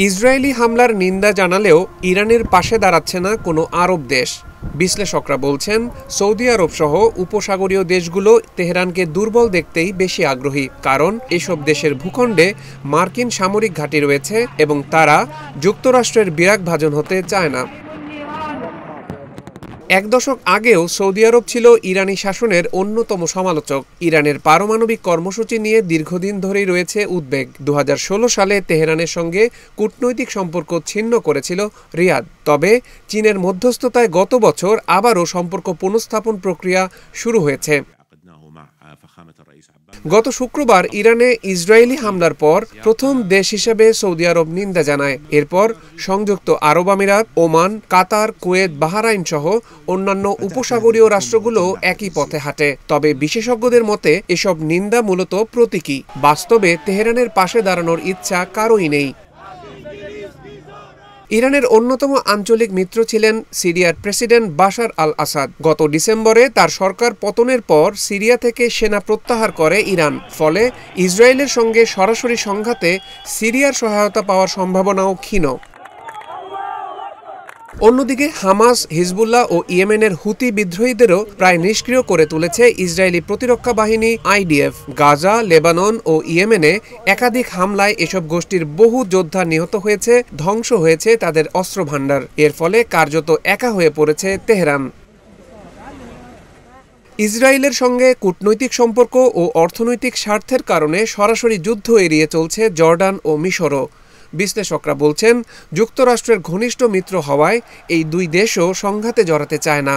Israeli হামলার নিন্দা জানালেও ইরানের পাশে দাঁড়াচ্ছে না কোনো আরব দেশ। বিশ্লেষকরা বলছেন, সৌদি আরব সহ উপসাগরীয় দেশগুলো তেহরানকে দুর্বল দেখতেই বেশি আগ্রহী, কারণ এসব দেশের ভূখণ্ডে মার্কিন সামরিক ঘাঁটি রয়েছে এবং তারা যুক্তরাষ্ট্রের বিরাগভাজন হতে চায় না। এক দশক আগেও সৌদি আরব ছিল ইরানি শাসনের অন্যতম সমালোচক। ইরানের পারমাণবিক কর্মসূচি নিয়ে দীর্ঘদিন ধরেই রয়েছে উদ্বেগ। 2016 সালে তেহরানের সঙ্গে কূটনৈতিক সম্পর্ক ছিন্ন করেছিল রিয়াদ। তবে চীনের মধ্যস্থতায় গত বছর আবারও সম্পর্ক পুনঃস্থাপন প্রক্রিয়া শুরু হয়েছে। গত শুক্রবার ইরানে ইসরায়েলি হামলার পর প্রথম দেশ হিসেবে সৌদি আরব নিন্দা জানায়। এরপর সংযুক্ত আরব আমিরাত, ওমান, কাতার, কুয়েত, বাহরাইন সহ অন্যান্য উপসাগরীয় রাষ্ট্রগুলো একই পথে হাঁটে। তবে বিশেষজ্ঞদের মতে এসব নিন্দা মূলত প্রতীকী। বাস্তবে তেহরানের পাশে দাঁড়ানোর ইচ্ছা কারোই নেই। ইরানের অন্যতম আঞ্চলিক মিত্র ছিলেন সিরিয়ার প্রেসিডেন্ট বাশার আল আসাদ। গত ডিসেম্বরে তার সরকার পতনের পর সিরিয়া থেকে সেনা প্রত্যাহার করে ইরান। ফলে ইসরায়েলের সঙ্গে সরাসরি সংঘাতে সিরিয়ার সহায়তা পাওয়ার সম্ভাবনাও ক্ষীণ। অন্যদিকে হামাস, হিজবুল্লাহ ও ইয়েমেনের হুতি বিদ্রোহীদেরও প্রায় নিষ্ক্রিয় করে তুলেছে ইসরায়েলি প্রতিরক্ষা বাহিনী IDF। গাজা, লেবানন ও ইয়েমেনে একাধিক হামলায় এসব গোষ্ঠীর বহু যোদ্ধা নিহত হয়েছে, ধ্বংস হয়েছে তাদের অস্ত্রভাণ্ডার। এর ফলে কার্যত একা হয়ে পড়েছে তেহরান। ইসরায়েলের সঙ্গে কূটনৈতিক সম্পর্ক ও অর্থনৈতিক স্বার্থের কারণে সরাসরি যুদ্ধ এড়িয়ে চলছে জর্ডান ও মিশরও। বিশ্লেষকরা বলছেন, যুক্তরাষ্ট্রের ঘনিষ্ঠ মিত্র হওয়ায় এই দুই দেশও সংঘাতে জড়াতে চায় না।